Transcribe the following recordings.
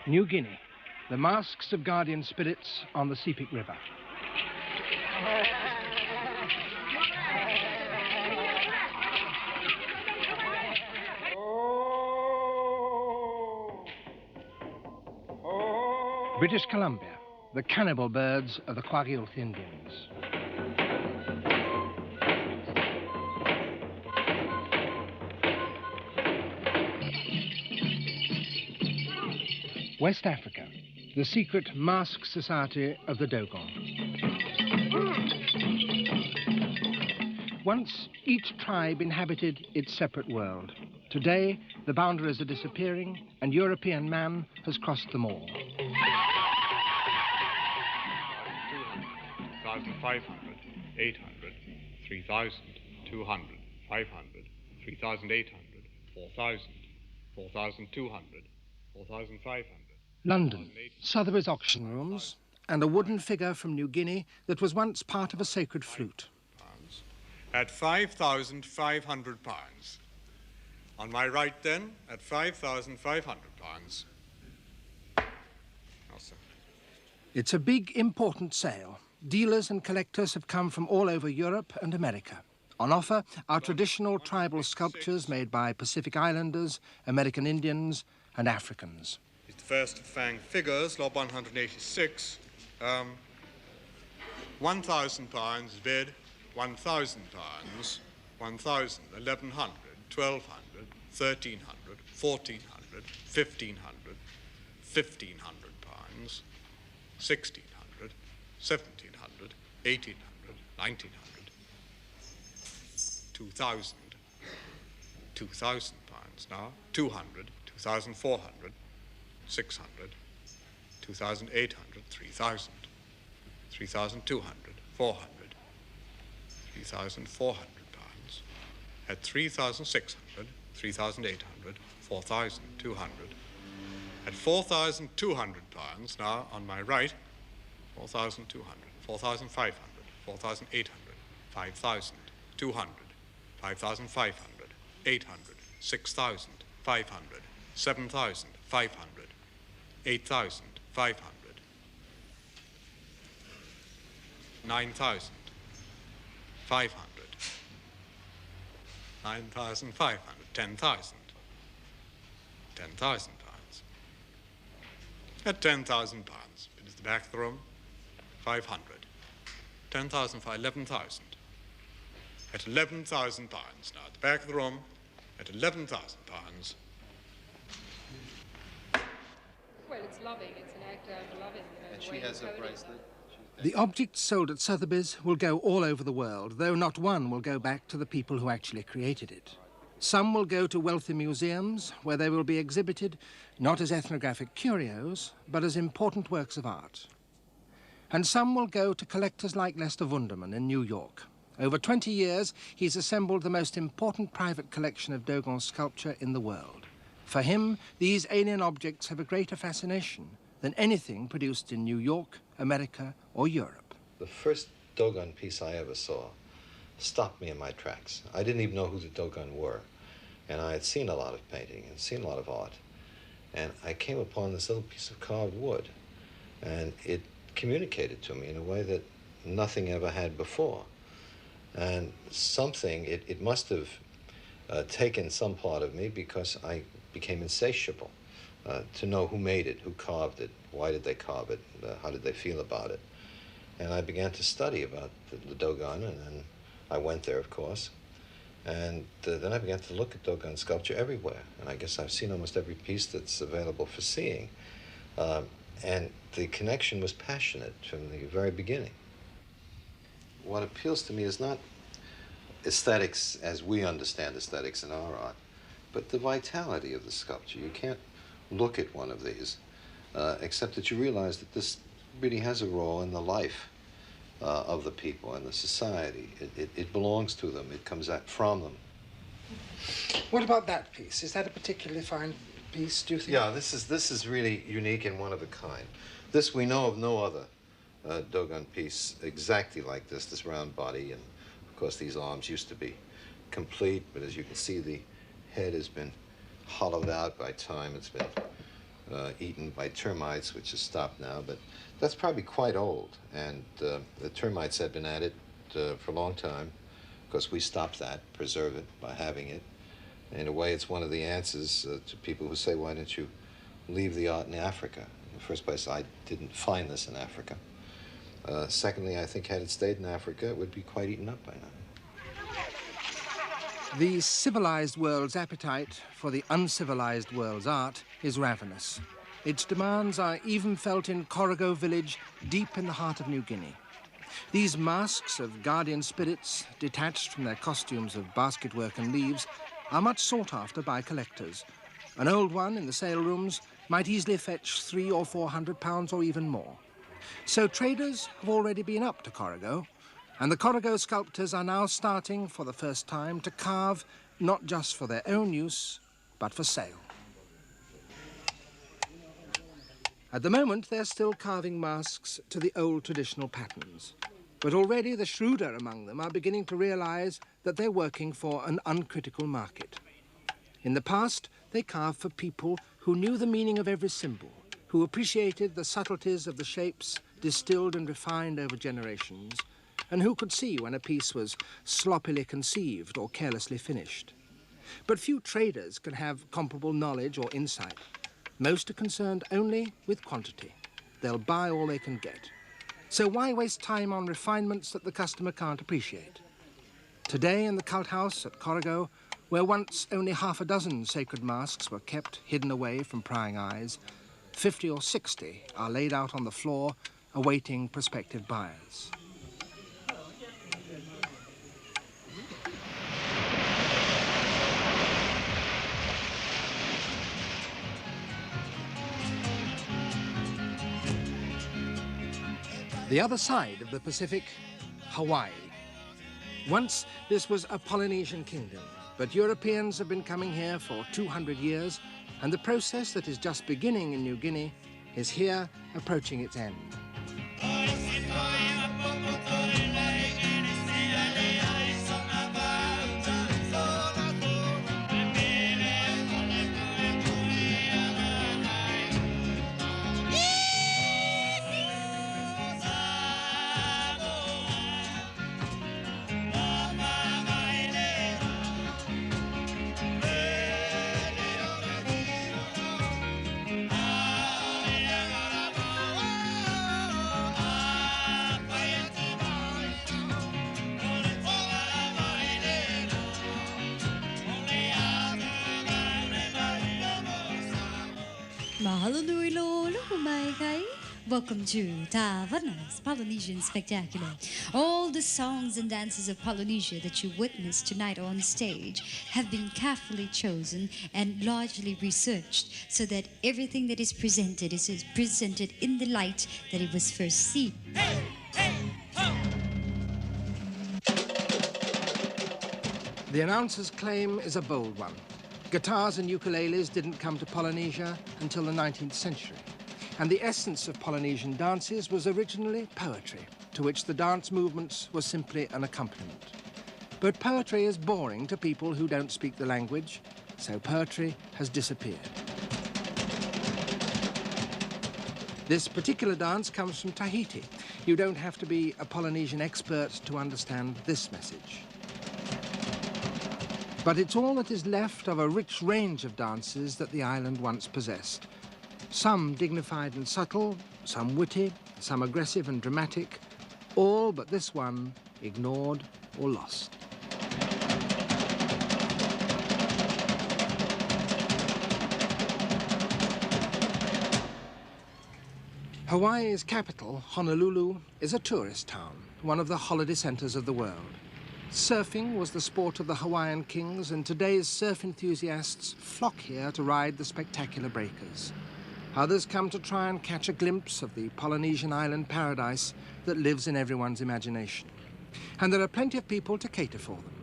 New Guinea, the masks of guardian spirits on the Sepik River. British Columbia, the cannibal birds of the Kwagilth Indians. West Africa, the secret mask society of the Dogon. Once, each tribe inhabited its separate world. Today, the boundaries are disappearing, and European man has crossed them all. 1,500, 800, 3,000, 200, 500, 3,800, 4,000, 4,200, 4,500. London, Sotheby's auction rooms, and a wooden figure from New Guinea that was once part of a sacred flute. At £5,500. On my right then, at £5,500. It's a big, important sale. Dealers and collectors have come from all over Europe and America. On offer are traditional tribal sculptures made by Pacific Islanders, American Indians, and Africans. It's the first of Fang figures, lot 186. £1,000 bid, £1,000, 1,000, 1,100, 1,200, 1,300, 1,400, 1,500, £1,500, 1,600, 1,700, 1,800, 1,900, 2,000, £2,000 now, 200, 2,400, 600, 2,800, 3,000, 3,200, 400, 3,400 at 3,600, 3,800, 4,200. At 4,200 pounds now on my right, 4,200, 4,500, 4,800, 5,200, 5,500, 800, 6,000, 500, 7,500, 8,500, 9,000, 500, 9,500, 10,000, 10,000 pounds. At 10,000 pounds, it is the back of the room, 500, 10,000, 11,000. At 11,000 pounds now, at the back of the room, at 11,000 pounds. Well, it's loving. It's an act of loving. You know, and she has a bracelet. The objects sold at Sotheby's will go all over the world, though not one will go back to the people who actually created it. Some will go to wealthy museums, where they will be exhibited not as ethnographic curios, but as important works of art. And some will go to collectors like Lester Wunderman in New York. Over 20 years, he's assembled the most important private collection of Dogon sculpture in the world. For him, these alien objects have a greater fascination than anything produced in New York, America, or Europe. The first Dogon piece I ever saw stopped me in my tracks. I didn't even know who the Dogon were. And I had seen a lot of painting and seen a lot of art. And I came upon this little piece of carved wood. And it communicated to me in a way that nothing ever had before. And something, it must have taken some part of me, because I became insatiable to know who made it, who carved it, why did they carve it, how did they feel about it. And I began to study about the Dogon, and then I went there, of course. And then I began to look at Dogon sculpture everywhere. And I guess I've seen almost every piece that's available for seeing. And the connection was passionate from the very beginning. What appeals to me is not aesthetics as we understand aesthetics in our art, but the vitality of the sculpture. You can't look at one of these except that you realize that this really has a role in the life of the people and the society. It belongs to them. It comes out from them. What about that piece? Is that a particularly fine piece, do you think? Yeah, this is really unique and one of a kind. This, we know of no other Dogon piece exactly like this round body. And of course, these arms used to be complete, but as you can see, the head has been hollowed out by time. It's been eaten by termites, which has stopped now, but that's probably quite old. And the termites had been at it for a long time. Of course, we stopped that, preserve it by having it. In a way, it's one of the answers to people who say, why don't you leave the art in Africa? In the first place, I didn't find this in Africa. Secondly, I think had it stayed in Africa, it would be quite eaten up by now. The civilized world's appetite for the uncivilized world's art is ravenous. Its demands are even felt in Corrigo village, deep in the heart of New Guinea. These masks of guardian spirits, detached from their costumes of basketwork and leaves, are much sought after by collectors. An old one in the sale rooms might easily fetch £300 or £400 or even more. So traders have already been up to Corrigo, and the Corrigo sculptors are now starting for the first time to carve not just for their own use, but for sale. At the moment, they're still carving masks to the old traditional patterns. But already the shrewder among them are beginning to realize that they're working for an uncritical market. In the past, they carved for people who knew the meaning of every symbol, who appreciated the subtleties of the shapes distilled and refined over generations, and who could see when a piece was sloppily conceived or carelessly finished. But few traders can have comparable knowledge or insight. Most are concerned only with quantity. They'll buy all they can get. So why waste time on refinements that the customer can't appreciate? Today in the cult house at Corrigo, where once only half a dozen sacred masks were kept hidden away from prying eyes, 50 or 60 are laid out on the floor, awaiting prospective buyers. The other side of the Pacific, Hawaii. Once this was a Polynesian kingdom, but Europeans have been coming here for 200 years, and the process that is just beginning in New Guinea is here approaching its end. Welcome to Taverna's Polynesian Spectacular. All the songs and dances of Polynesia that you witness tonight on stage have been carefully chosen and largely researched so that everything that is presented is presented in the light that it was first seen. Hey, hey, ho! The announcer's claim is a bold one. Guitars and ukuleles didn't come to Polynesia until the 19th century. And the essence of Polynesian dances was originally poetry, to which the dance movements were simply an accompaniment. But poetry is boring to people who don't speak the language, so poetry has disappeared. This particular dance comes from Tahiti. You don't have to be a Polynesian expert to understand this message. But it's all that is left of a rich range of dances that the island once possessed. Some dignified and subtle, some witty, some aggressive and dramatic, all but this one ignored or lost. Hawaii's capital, Honolulu, is a tourist town, one of the holiday centers of the world. Surfing was the sport of the Hawaiian kings, and today's surf enthusiasts flock here to ride the spectacular breakers. Others come to try and catch a glimpse of the Polynesian island paradise that lives in everyone's imagination. And there are plenty of people to cater for them.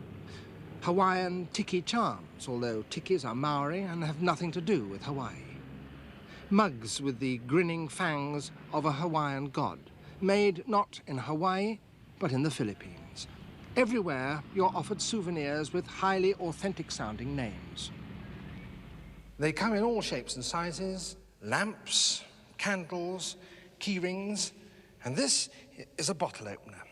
Hawaiian tiki charms, although tikis are Maori and have nothing to do with Hawaii. Mugs with the grinning fangs of a Hawaiian god, made not in Hawaii, but in the Philippines. Everywhere you're offered souvenirs with highly authentic-sounding names. They come in all shapes and sizes, lamps, candles, key rings, and this is a bottle opener.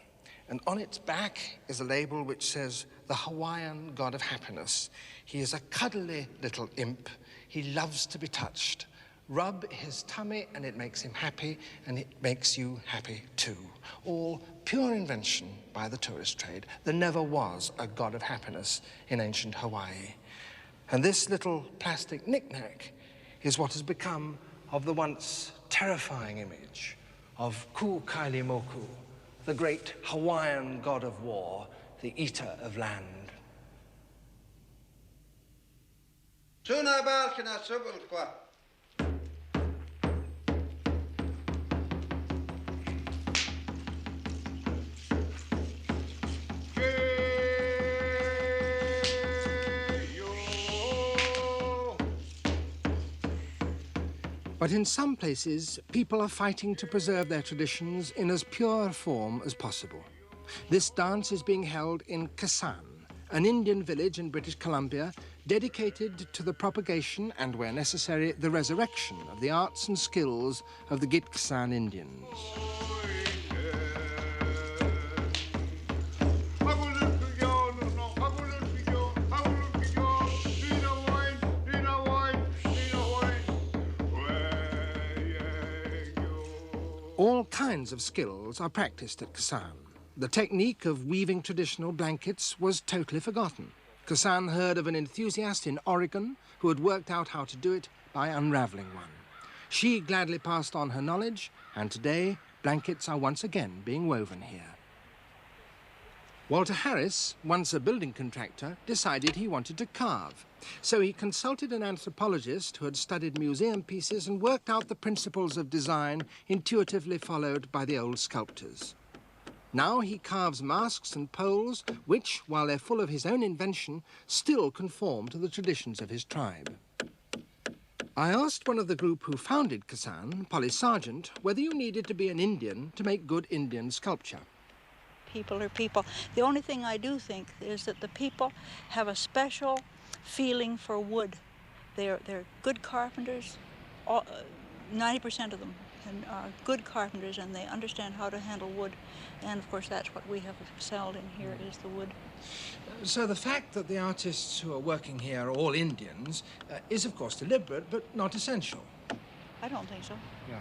And on its back is a label which says, the Hawaiian God of Happiness. He is a cuddly little imp. He loves to be touched. Rub his tummy and it makes him happy, and it makes you happy too. All pure invention by the tourist trade. There never was a God of happiness in ancient Hawaii. And this little plastic knick-knack is what has become of the once terrifying image of Ku Kailimoku, the great Hawaiian god of war, the eater of land. But in some places, people are fighting to preserve their traditions in as pure a form as possible. This dance is being held in Kasan, an Indian village in British Columbia dedicated to the propagation and, where necessary, the resurrection of the arts and skills of the Gitxsan Indians. All kinds of skills are practiced at Kasan. The technique of weaving traditional blankets was totally forgotten. Kasan heard of an enthusiast in Oregon who had worked out how to do it by unraveling one. She gladly passed on her knowledge, and today blankets are once again being woven here. Walter Harris, once a building contractor, decided he wanted to carve. So he consulted an anthropologist who had studied museum pieces and worked out the principles of design intuitively followed by the old sculptors. Now he carves masks and poles which, while they're full of his own invention, still conform to the traditions of his tribe. I asked one of the group who founded Kasan, Polly Sargent, whether you needed to be an Indian to make good Indian sculpture. People are people. The only thing I do think is that the people have a special feeling for wood. They're good carpenters, 90% of them are good carpenters, and they understand how to handle wood. And of course that's what we have excelled in here, is the wood. So the fact that the artists who are working here are all Indians is of course deliberate, but not essential. I don't think so. Yeah.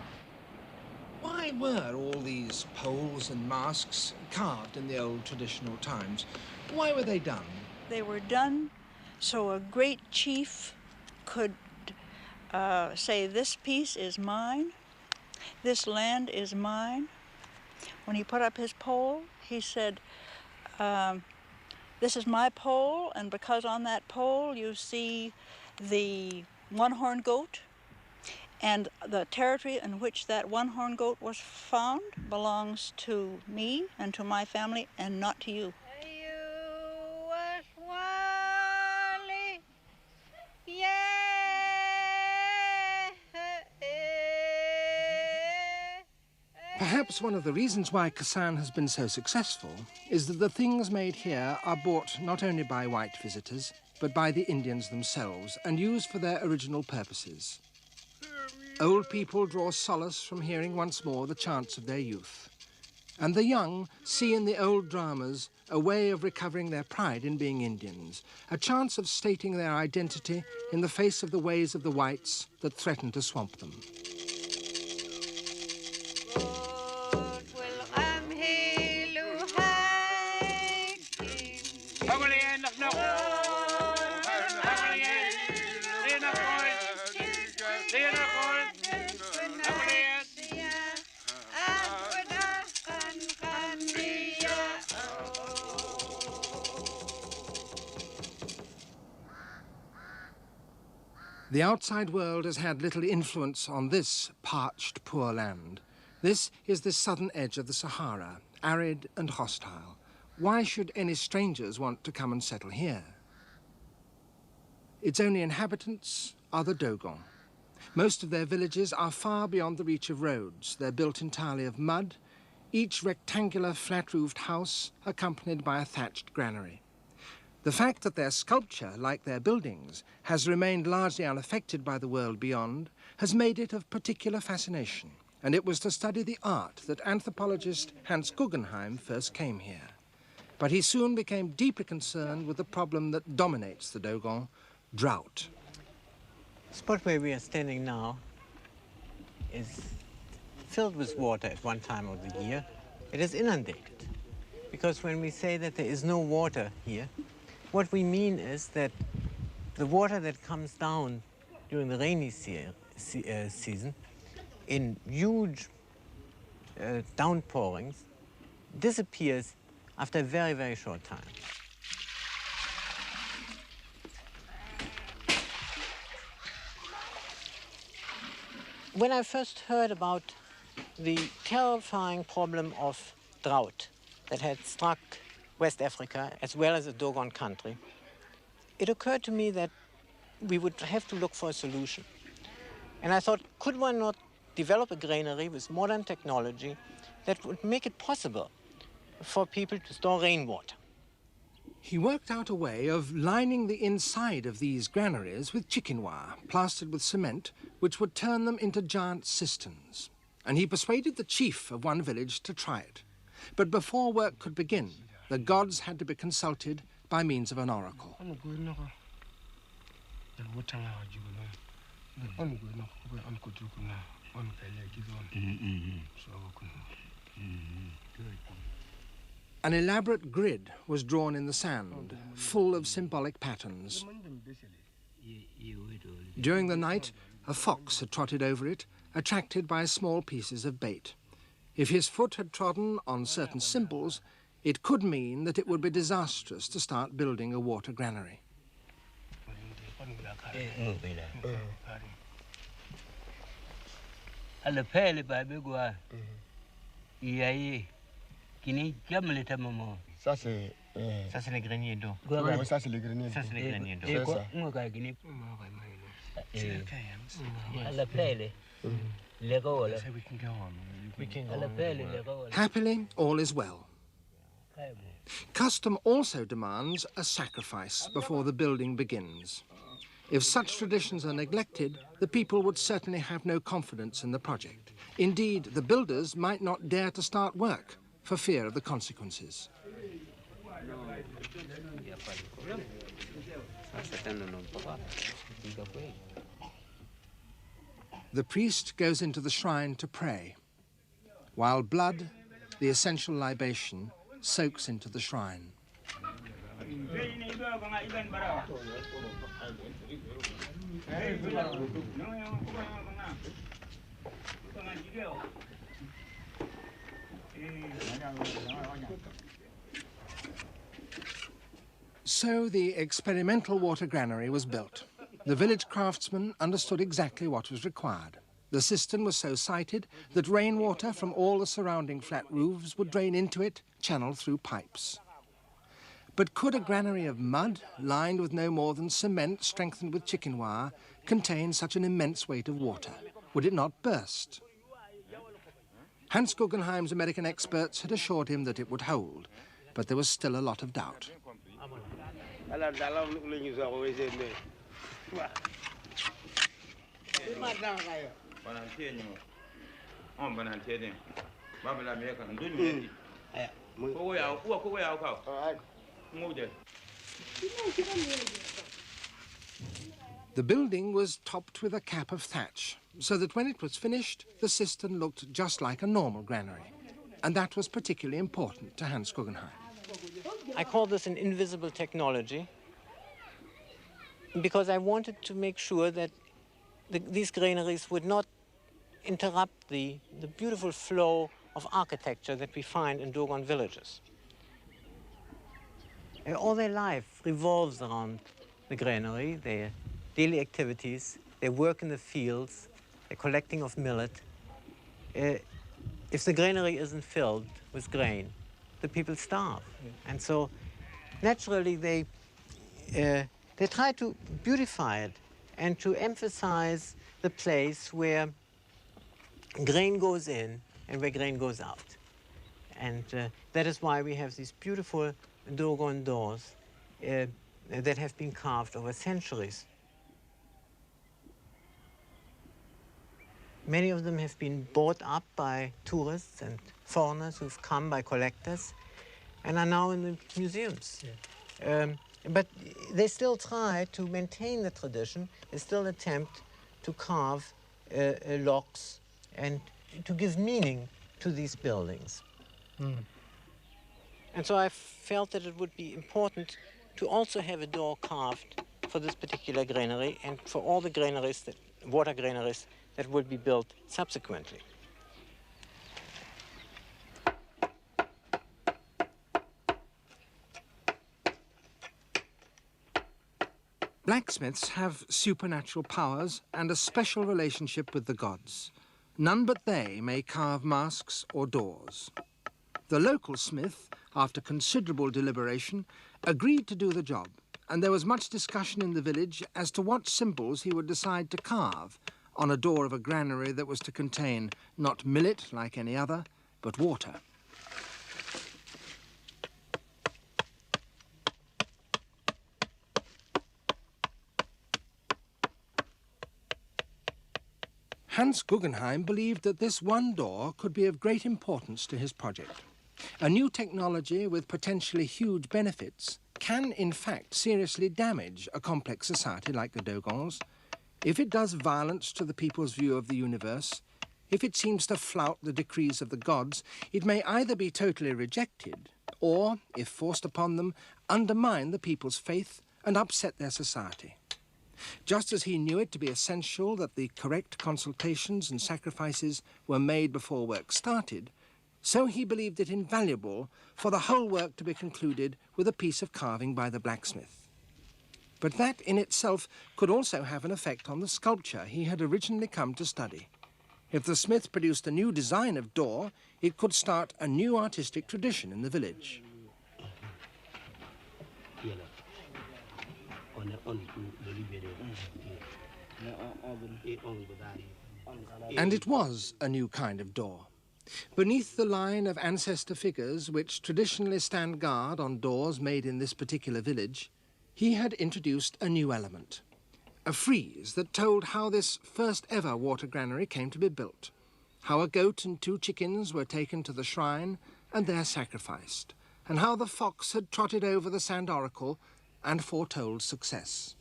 Why were all these poles and masks carved in the old traditional times? Why were they done? They were done so a great chief could say, this piece is mine, this land is mine. When he put up his pole, he said, this is my pole, and because on that pole you see the one-horned goat, and the territory in which that one-horned goat was found belongs to me and to my family, and not to you. Perhaps one of the reasons why Kasan has been so successful is that the things made here are bought not only by white visitors, but by the Indians themselves and used for their original purposes. Old people draw solace from hearing once more the chants of their youth. And the young see in the old dramas a way of recovering their pride in being Indians, a chance of stating their identity in the face of the ways of the whites that threaten to swamp them. The outside world has had little influence on this parched, poor land. This is the southern edge of the Sahara, arid and hostile. Why should any strangers want to come and settle here? Its only inhabitants are the Dogon. Most of their villages are far beyond the reach of roads. They're built entirely of mud, each rectangular flat-roofed house accompanied by a thatched granary. The fact that their sculpture, like their buildings, has remained largely unaffected by the world beyond has made it of particular fascination, and it was to study the art that anthropologist Hans Guggenheim first came here. But he soon became deeply concerned with the problem that dominates the Dogon, drought. The spot where we are standing now is filled with water at one time of the year. It is inundated, because when we say that there is no water here, what we mean is that the water that comes down during the rainy season in huge downpourings disappears after a very, very short time. When I first heard about the terrifying problem of drought that had struck West Africa as well as the Dogon country, it occurred to me that we would have to look for a solution. And I thought, could one not develop a granary with modern technology that would make it possible for people to store rainwater? He worked out a way of lining the inside of these granaries with chicken wire, plastered with cement, which would turn them into giant cisterns. And he persuaded the chief of one village to try it. But before work could begin, the gods had to be consulted by means of an oracle. An elaborate grid was drawn in the sand, full of symbolic patterns. During the night, a fox had trotted over it, attracted by small pieces of bait. If his foot had trodden on certain symbols, it could mean that it would be disastrous to start building a water granary. Ça c'est les greniers d'eau. Oui, ça c'est les greniers d'eau. Ça c'est les greniers d'eau. Happily, all is well. Custom also demands a sacrifice before the building begins. If such traditions are neglected, the people would certainly have no confidence in the project. Indeed, the builders might not dare to start work for fear of the consequences. The priest goes into the shrine to pray, while blood, the essential libation, soaks into the shrine. So the experimental water granary was built. The village craftsmen understood exactly what was required. The cistern was so sited that rainwater from all the surrounding flat roofs would drain into it, channeled through pipes. But could a granary of mud, lined with no more than cement strengthened with chicken wire, contain such an immense weight of water? Would it not burst? Hans Guggenheim's American experts had assured him that it would hold, but there was still a lot of doubt. The building was topped with a cap of thatch, so that when it was finished, the cistern looked just like a normal granary. And that was particularly important to Hans Guggenheim. I call this an invisible technology because I wanted to make sure that these granaries would not interrupt the beautiful flow of architecture that we find in Dogon villages. All their life revolves around the granary, their daily activities, their work in the fields, their collecting of millet. If the granary isn't filled with grain, the people starve. And so naturally they try to beautify it and to emphasize the place where grain goes in and where grain goes out. And that is why we have these beautiful Dogon doors that have been carved over centuries. Many of them have been bought up by tourists and foreigners who've come, by collectors, and are now in the museums. Yeah. But they still try to maintain the tradition. They still attempt to carve locks and to give meaning to these buildings. Mm. And so I felt that it would be important to also have a door carved for this particular granary and for all the granaries, water granaries, that will be built subsequently. Blacksmiths have supernatural powers and a special relationship with the gods. None but they may carve masks or doors. The local smith, after considerable deliberation, agreed to do the job, and there was much discussion in the village as to what symbols he would decide to carve on a door of a granary that was to contain not millet like any other, but water. Hans Guggenheim believed that this one door could be of great importance to his project. A new technology with potentially huge benefits can, in fact, seriously damage a complex society like the Dogons. If it does violence to the people's view of the universe, if it seems to flout the decrees of the gods, it may either be totally rejected or, if forced upon them, undermine the people's faith and upset their society. Just as he knew it to be essential that the correct consultations and sacrifices were made before work started, so he believed it invaluable for the whole work to be concluded with a piece of carving by the blacksmith. But that in itself could also have an effect on the sculpture he had originally come to study. If the smith produced a new design of door, it could start a new artistic tradition in the village. And it was a new kind of door. Beneath the line of ancestor figures which traditionally stand guard on doors made in this particular village, he had introduced a new element, a frieze that told how this first ever water granary came to be built, how a goat and 2 chickens were taken to the shrine and there sacrificed, and how the fox had trotted over the sand oracle and foretold success.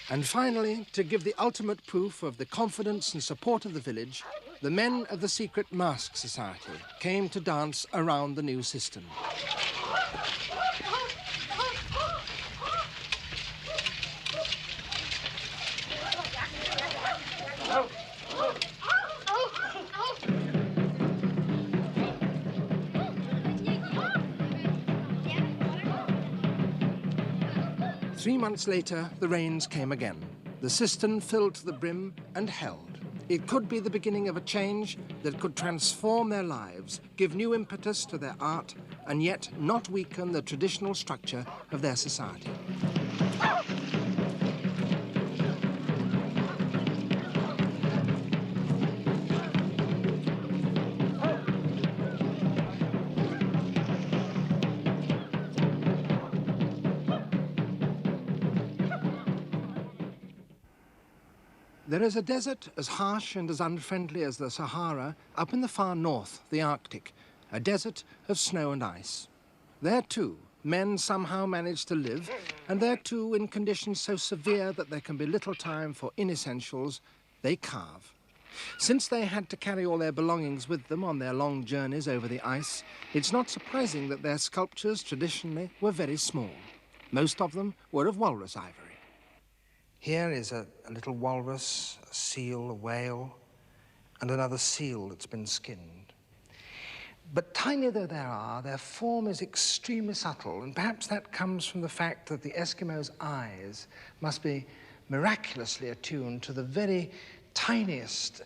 And finally, to give the ultimate proof of the confidence and support of the village, the men of the secret mask society came to dance around the new system. Three months later, the rains came again. The cistern filled to the brim and held. It could be the beginning of a change that could transform their lives, give new impetus to their art, and yet not weaken the traditional structure of their society. There is a desert as harsh and as unfriendly as the Sahara up in the far north, the Arctic, a desert of snow and ice. There, too, men somehow manage to live, and there, too, in conditions so severe that there can be little time for inessentials, they carve. Since they had to carry all their belongings with them on their long journeys over the ice, it's not surprising that their sculptures traditionally were very small. Most of them were of walrus ivory. Here is a little walrus, a seal, a whale, and another seal that's been skinned. But tiny though they are, their form is extremely subtle, and perhaps that comes from the fact that the Eskimos' eyes must be miraculously attuned to the very tiniest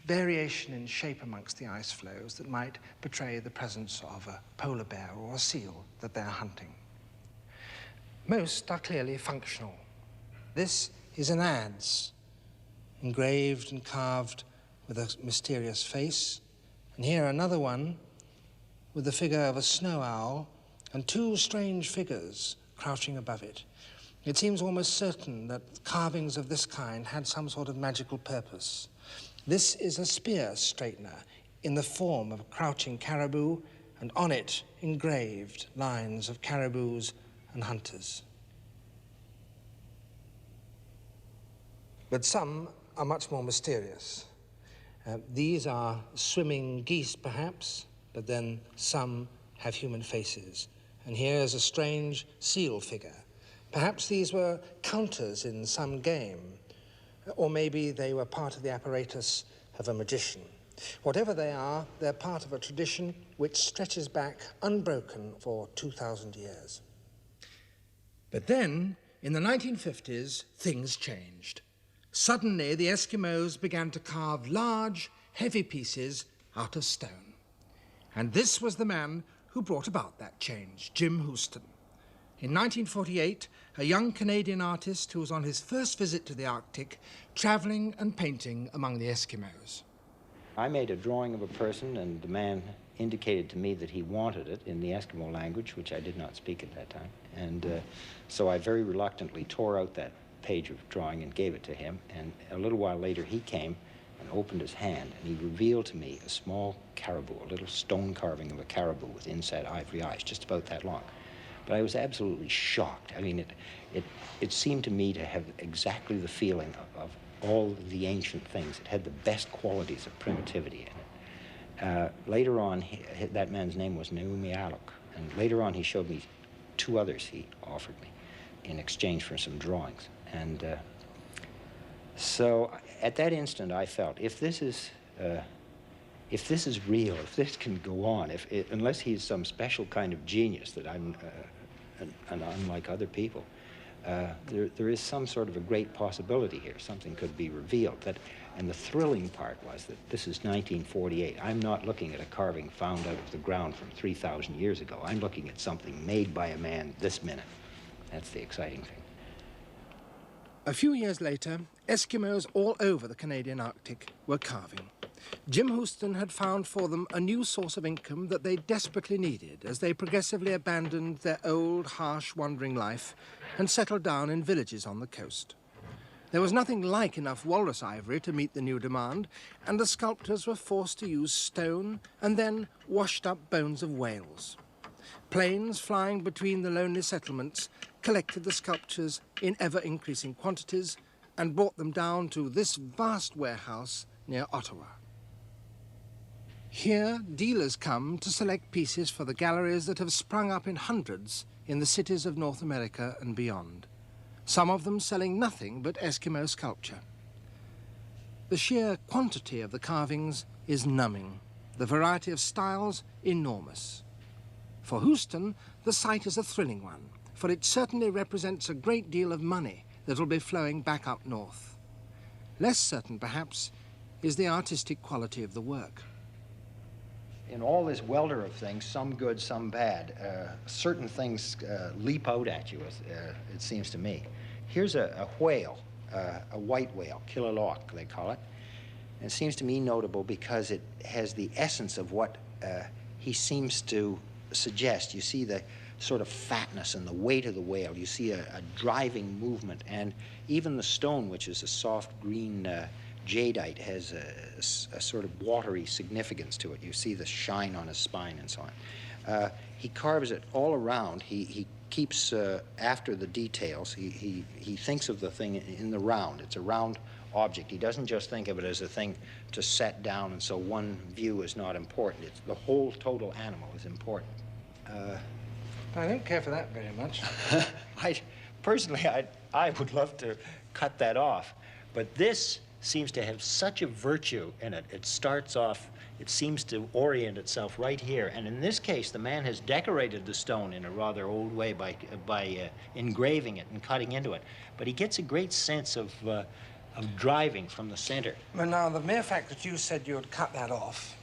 variation in shape amongst the ice floes that might betray the presence of a polar bear or a seal that they're hunting. Most are clearly functional. This is an adze, engraved and carved with a mysterious face. And here another one with the figure of a snow owl and two strange figures crouching above it. It seems almost certain that carvings of this kind had some sort of magical purpose. This is a spear straightener in the form of a crouching caribou, and on it engraved lines of caribous and hunters. But some are much more mysterious. These are swimming geese, perhaps, but then some have human faces. And here is a strange seal figure. Perhaps these were counters in some game, or maybe they were part of the apparatus of a magician. Whatever they are, they're part of a tradition which stretches back unbroken for 2,000 years. But then, in the 1950s, things changed. Suddenly, the Eskimos began to carve large, heavy pieces out of stone. And this was the man who brought about that change, Jim Houston. In 1948, a young Canadian artist who was on his first visit to the Arctic, traveling and painting among the Eskimos. I made a drawing of a person, and the man indicated to me that he wanted it in the Eskimo language, which I did not speak at that time. And so I very reluctantly tore out that page of drawing and gave it to him. And a little while later, he came and opened his hand, and he revealed to me a small caribou, a little stone carving of a caribou with inset ivory eyes, just about that long. But I was absolutely shocked. I mean, it seemed to me to have exactly the feeling of all the ancient things. It had the best qualities of primitivity in it. Later on, that man's name was Naomi Alec, and later on he showed me two others he offered me in exchange for some drawings. And so at that instant I felt, if this is real, if this can go on, unless he's some special kind of genius that I'm unlike other people, there is some sort of a great possibility here. Something could be revealed. And the thrilling part was that this is 1948. I'm not looking at a carving found out of the ground from 3,000 years ago. I'm looking at something made by a man this minute. That's the exciting thing. A few years later, Eskimos all over the Canadian Arctic were carving. Jim Houston had found for them a new source of income that they desperately needed as they progressively abandoned their old, harsh, wandering life and settled down in villages on the coast. There was nothing like enough walrus ivory to meet the new demand, and the sculptors were forced to use stone and then washed-up bones of whales. Planes flying between the lonely settlements collected the sculptures in ever-increasing quantities and brought them down to this vast warehouse near Ottawa. Here, dealers come to select pieces for the galleries that have sprung up in hundreds in the cities of North America and beyond, some of them selling nothing but Eskimo sculpture. The sheer quantity of the carvings is numbing, the variety of styles enormous. For Houston, the sight is a thrilling one, for it certainly represents a great deal of money that will be flowing back up north. Less certain, perhaps, is the artistic quality of the work. In all this welter of things, some good, some bad, certain things leap out at you, it seems to me. Here's a whale, a white whale, killalok, they call it. And it seems to me notable because it has the essence of what he seems to suggest. You see the sort of fatness and the weight of the whale. You see a driving movement, and even the stone, which is a soft green jadeite, has a sort of watery significance to it. You see the shine on his spine and so on. He carves it all around. He keeps after the details. He thinks of the thing in the round. It's a round object. He doesn't just think of it as a thing to set down, and so one view is not important. It's the whole total animal is important. I don't care for that very much. Personally, I would love to cut that off, but this seems to have such a virtue in it. It starts off, it seems to orient itself right here, and in this case, the man has decorated the stone in a rather old way by engraving it and cutting into it, but he gets a great sense of driving from the center. Well, now, the mere fact that you said you would cut that off,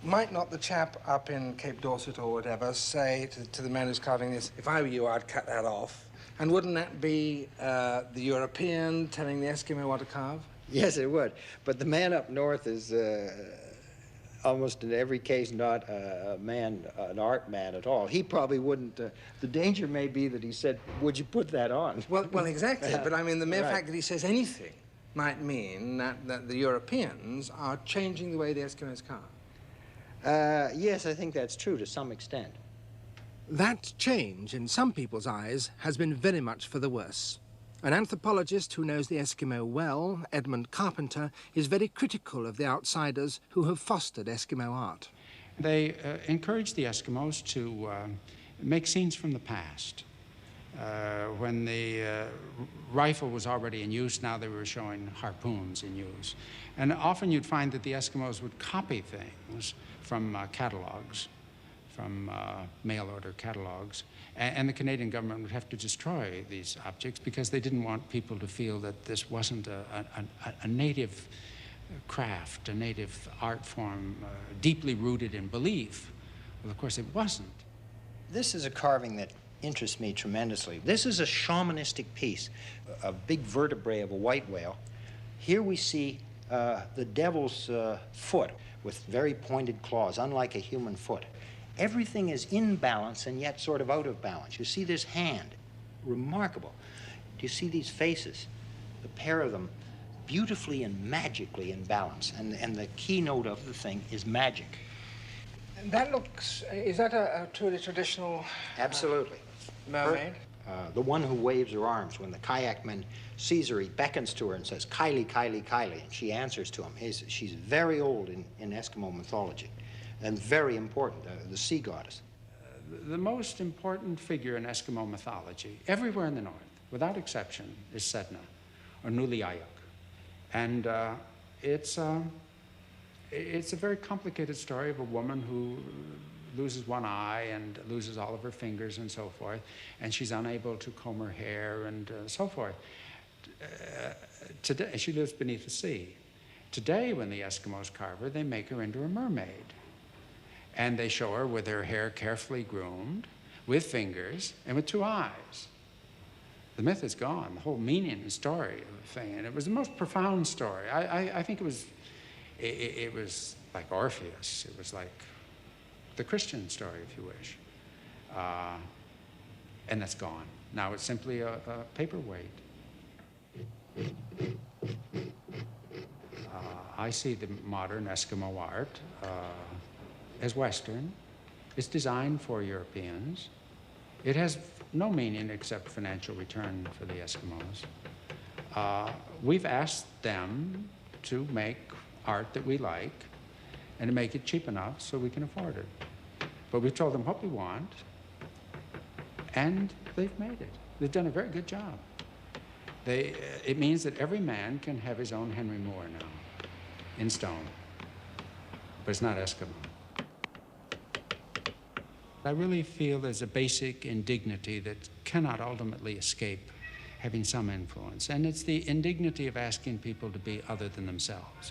might not the chap up in Cape Dorset or whatever say to the man who's carving this, if I were you, I'd cut that off? And wouldn't that be the European telling the Eskimo what to carve? Yes, it would. But the man up north is almost in every case not a man, an art man at all. He probably wouldn't. The danger may be that he said, "Would you put that on?" Well, exactly. But I mean, the mere Right. fact that he says anything might mean that the Europeans are changing the way the Eskimos carve. Yes, I think that's true to some extent. That change, in some people's eyes, has been very much for the worse. An anthropologist who knows the Eskimo well, Edmund Carpenter, is very critical of the outsiders who have fostered Eskimo art. They encouraged the Eskimos to make scenes from the past. When the rifle was already in use, now they were showing harpoons in use. And often you'd find that the Eskimos would copy things from catalogs, from mail-order catalogs, and the Canadian government would have to destroy these objects because they didn't want people to feel that this wasn't a native craft, a native art form deeply rooted in belief. Well, of course, it wasn't. This is a carving that interests me tremendously. This is a shamanistic piece, a big vertebrae of a white whale. Here we see the devil's foot with very pointed claws, unlike a human foot. Everything is in balance and yet sort of out of balance. You see this hand, remarkable. Do you see these faces? The pair of them beautifully and magically in balance. And the keynote of the thing is magic. And that looks, is that a truly traditional... Absolutely. Mermaid? The one who waves her arms. When the kayakman sees her, he beckons to her and says, "Kylie, Kylie, Kylie," and she answers to him. She's very old in Eskimo mythology and very important, the sea goddess. The most important figure in Eskimo mythology, everywhere in the north, without exception, is Sedna, or Nuliayuk. And it's a very complicated story of a woman who loses one eye and loses all of her fingers and so forth, and she's unable to comb her hair and so forth. Today, she lives beneath the sea. Today, when the Eskimos carve her, they make her into a mermaid. And they show her with her hair carefully groomed, with fingers, and with two eyes. The myth is gone, the whole meaning and story of the thing. And it was the most profound story. I think it was like Orpheus. It was like the Christian story, if you wish. And that's gone. Now it's simply a paperweight. I see the modern Eskimo art as Western. It's designed for Europeans. It has no meaning except financial return for the Eskimos. We've asked them to make art that we like and to make it cheap enough so we can afford it. But we've told them what we want, and they've made it. They've done a very good job. It means that every man can have his own Henry Moore now, in stone. But it's not Eskimo. I really feel there's a basic indignity that cannot ultimately escape having some influence. And it's the indignity of asking people to be other than themselves.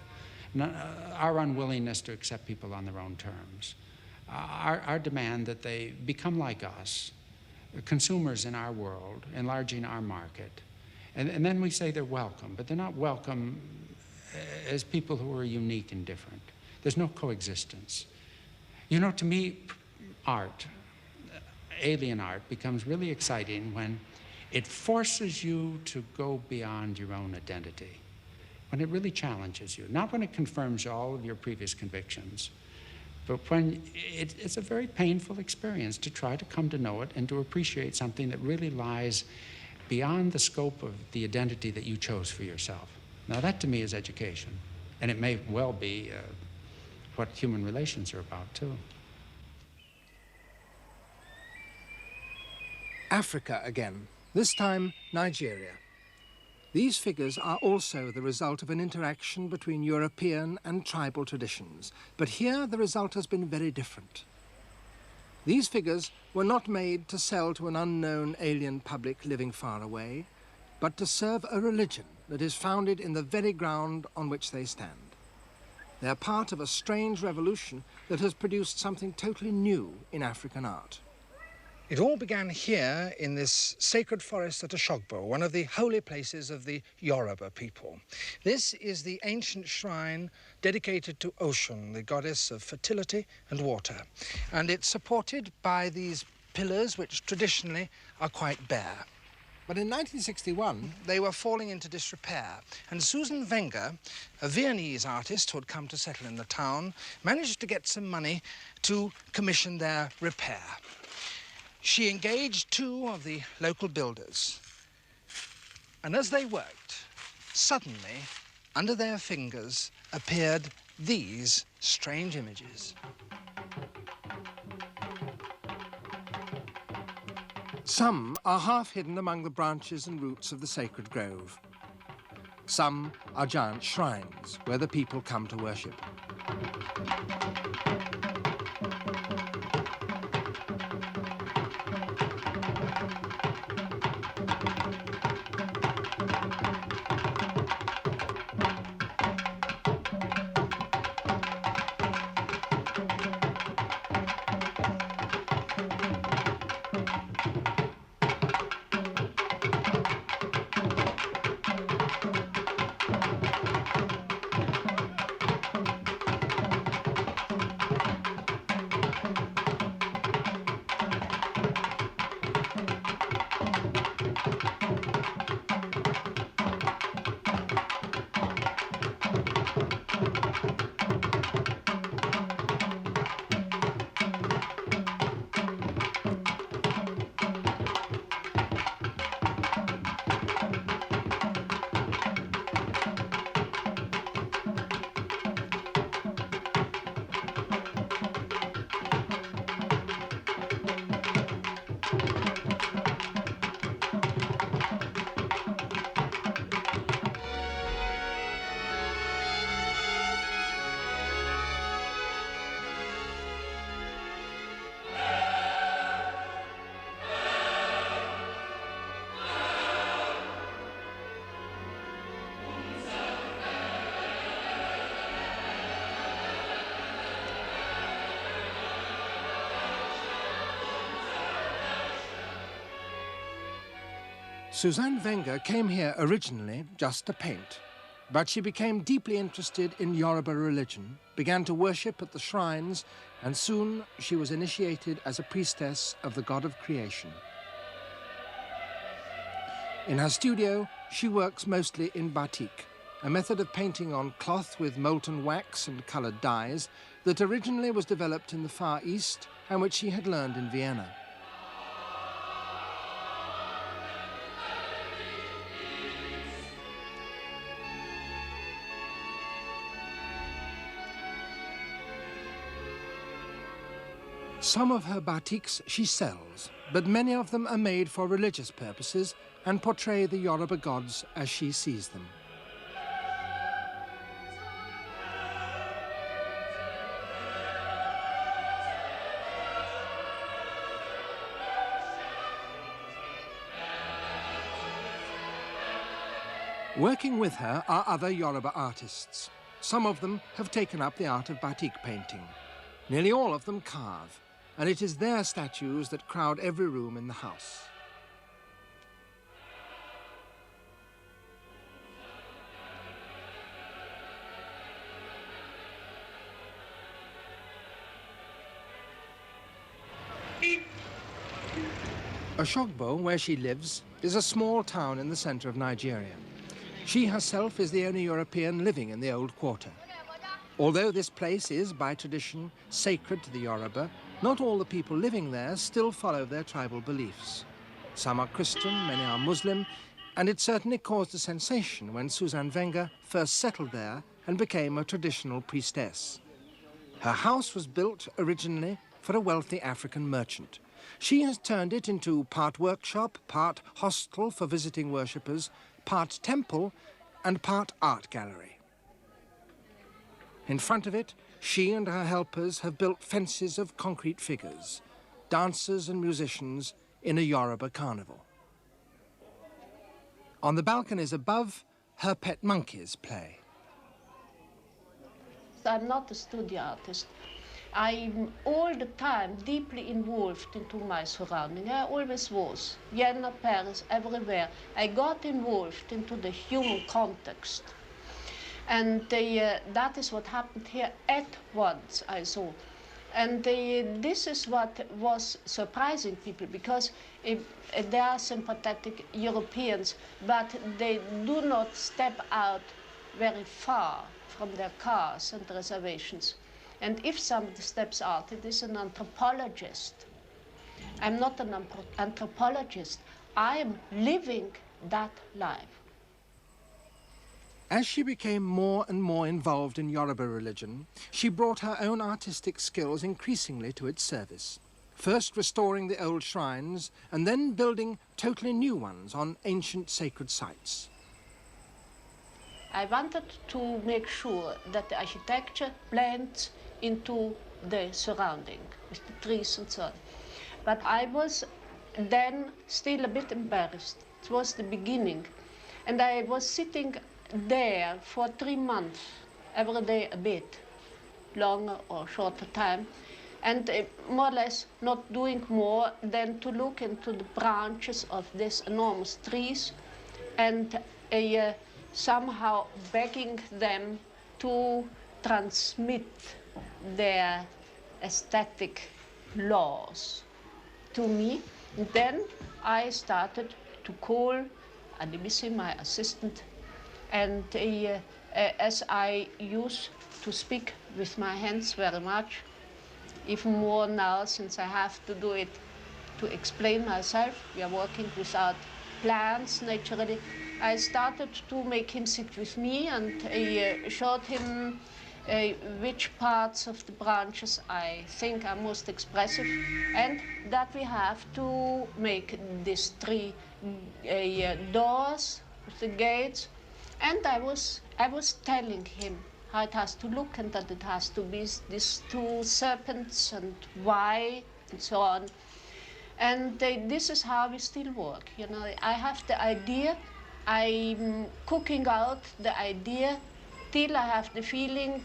Our unwillingness to accept people on their own terms. Our demand that they become like us, consumers in our world, enlarging our market. And then we say they're welcome, but they're not welcome as people who are unique and different. There's no coexistence. You know, to me, art, alien art, becomes really exciting when it forces you to go beyond your own identity, when it really challenges you, not when it confirms all of your previous convictions, but when it's a very painful experience to try to come to know it and to appreciate something that really lies beyond the scope of the identity that you chose for yourself. Now that to me is education, and it may well be what human relations are about too. Africa again, this time Nigeria. These figures are also the result of an interaction between European and tribal traditions, but here the result has been very different. These figures were not made to sell to an unknown alien public living far away, but to serve a religion that is founded in the very ground on which they stand. They are part of a strange revolution that has produced something totally new in African art. It all began here in this sacred forest at Oshogbo, one of the holy places of the Yoruba people. This is the ancient shrine dedicated to Oshun, the goddess of fertility and water. And it's supported by these pillars, which traditionally are quite bare. But in 1961, they were falling into disrepair, and Susan Wenger, a Viennese artist who had come to settle in the town, managed to get some money to commission their repair. She engaged two of the local builders, and as they worked, suddenly, under their fingers, appeared these strange images. Some are half hidden among the branches and roots of the sacred grove. Some are giant shrines where the people come to worship. Suzanne Wenger came here originally just to paint, but she became deeply interested in Yoruba religion, began to worship at the shrines, and soon she was initiated as a priestess of the god of creation. In her studio, she works mostly in batik, a method of painting on cloth with molten wax and colored dyes that originally was developed in the Far East and which she had learned in Vienna. Some of her batiks she sells, but many of them are made for religious purposes and portray the Yoruba gods as she sees them. Working with her are other Yoruba artists. Some of them have taken up the art of batik painting. Nearly all of them carve, and it is their statues that crowd every room in the house. Oshogbo, where she lives, is a small town in the center of Nigeria. She herself is the only European living in the old quarter. Although this place is, by tradition, sacred to the Yoruba, not all the people living there still follow their tribal beliefs. Some are Christian, many are Muslim, and it certainly caused a sensation when Suzanne Wenger first settled there and became a traditional priestess. Her house was built originally for a wealthy African merchant. She has turned it into part workshop, part hostel for visiting worshippers, part temple, and part art gallery. In front of it, she and her helpers have built fences of concrete figures, dancers and musicians in a Yoruba carnival. On the balconies above, her pet monkeys play. I'm not a studio artist. I'm all the time deeply involved into my surrounding. I always was. Vienna, Paris, everywhere. I got involved into the human context. And that is what happened here at once, I saw. And this is what was surprising people, because they are sympathetic Europeans, but they do not step out very far from their cars and reservations. And if somebody steps out, it is an anthropologist. I'm not an anthropologist. I am living that life. As she became more and more involved in Yoruba religion, she brought her own artistic skills increasingly to its service. First restoring the old shrines, and then building totally new ones on ancient sacred sites. I wanted to make sure that the architecture blends into the surrounding, with the trees and so on. But I was then still a bit embarrassed. It was the beginning. And I was sitting there for 3 months, every day a bit, longer or shorter time, and more or less not doing more than to look into the branches of these enormous trees and somehow begging them to transmit their aesthetic laws to me. And then I started to call Adibisi, my assistant, and as I used to speak with my hands very much, even more now since I have to do it to explain myself. We are working without plans, naturally. I started to make him sit with me and showed him which parts of the branches I think are most expressive, and that we have to make these 3 doors with the gates. And I was telling him how it has to look, and that it has to be these 2 serpents and why and so on. And this is how we still work. You know, I have the idea, I'm cooking out the idea till I have the feeling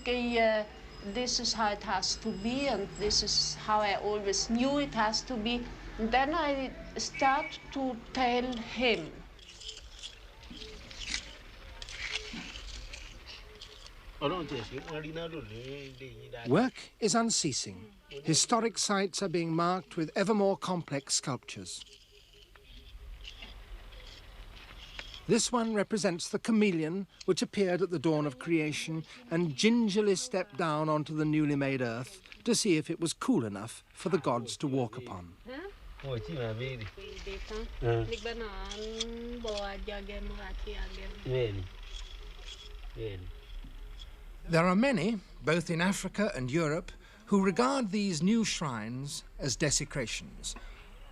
this is how it has to be, and this is how I always knew it has to be. And then I start to tell him. Work is unceasing. Historic sites are being marked with ever more complex sculptures. This one represents the chameleon which appeared at the dawn of creation and gingerly stepped down onto the newly made earth to see if it was cool enough for the gods to walk upon. There are many, both in Africa and Europe, who regard these new shrines as desecrations.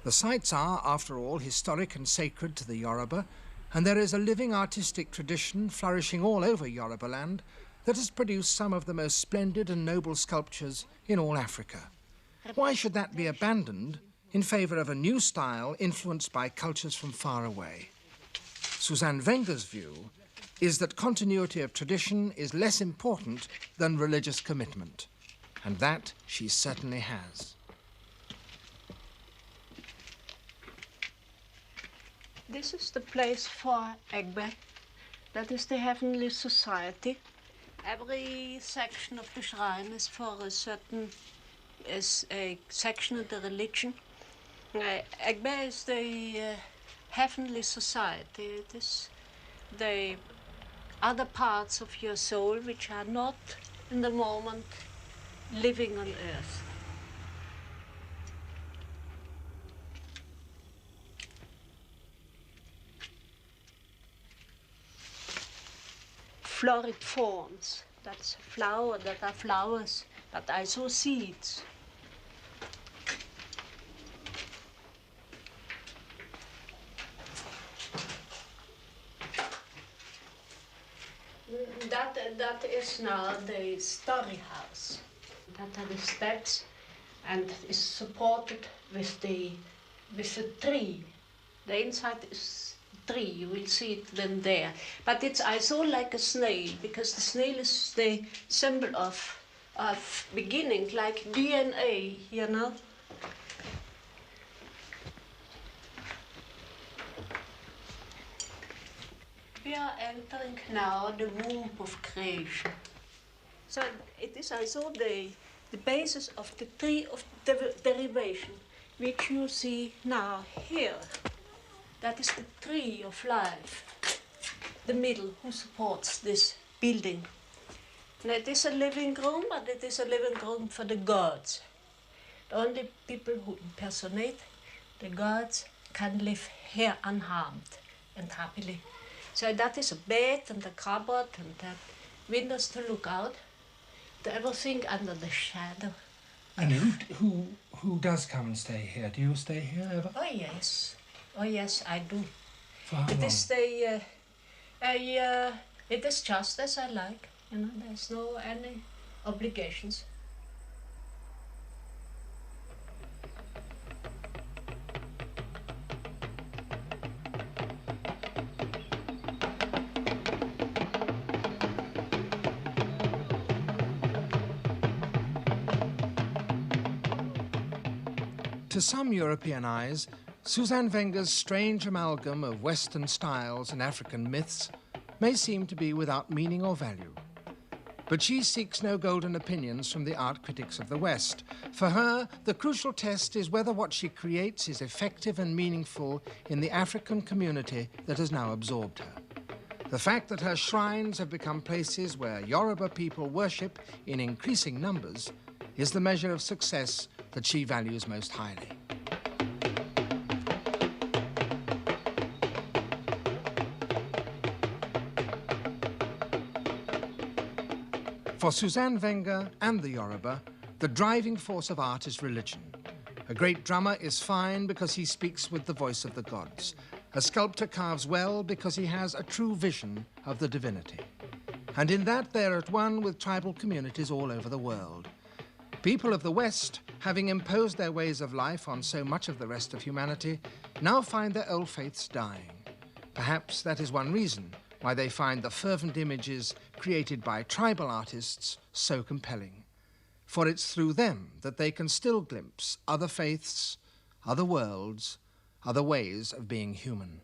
The sites are, after all, historic and sacred to the Yoruba, and there is a living artistic tradition flourishing all over Yoruba land that has produced some of the most splendid and noble sculptures in all Africa. Why should that be abandoned in favour of a new style influenced by cultures from far away? Suzanne Wenger's view is that continuity of tradition is less important than religious commitment, and that she certainly has. This is the place for Egbe. That is the Heavenly Society. Every section of the shrine is for a certain section of the religion. Egbe is the Heavenly Society. It is the other parts of your soul which are not in the moment living on earth. Florid forms, that's flower, that are flowers, but also seeds. That is now the story house. That are the steps, and is supported with the tree. The inside is tree. You will see it then there. But it's also like a snail, because the snail is the symbol of of beginning, like DNA, you know. We are entering now the womb of creation. So it is also the basis of the tree of derivation, which you see now here. That is the tree of life, the middle, who supports this building. And it is a living room, but it is a living room for the gods. The only people who impersonate the gods can live here unharmed and happily. So that is a bed and a cupboard and that windows to look out, to everything under the shadow. And who does come and stay here? Do you stay here ever? Oh yes, I do. For how long? It is just as I like, you know. There's no any obligations. To some European eyes, Suzanne Wenger's strange amalgam of Western styles and African myths may seem to be without meaning or value. But she seeks no golden opinions from the art critics of the West. For her, the crucial test is whether what she creates is effective and meaningful in the African community that has now absorbed her. The fact that her shrines have become places where Yoruba people worship in increasing numbers is the measure of success that she values most highly. For Suzanne Wenger and the Yoruba, the driving force of art is religion. A great drummer is fine because he speaks with the voice of the gods. A sculptor carves well because he has a true vision of the divinity. And in that they're at one with tribal communities all over the world. People of the West, having imposed their ways of life on so much of the rest of humanity, now find their old faiths dying. Perhaps that is one reason why they find the fervent images created by tribal artists so compelling. For it's through them that they can still glimpse other faiths, other worlds, other ways of being human.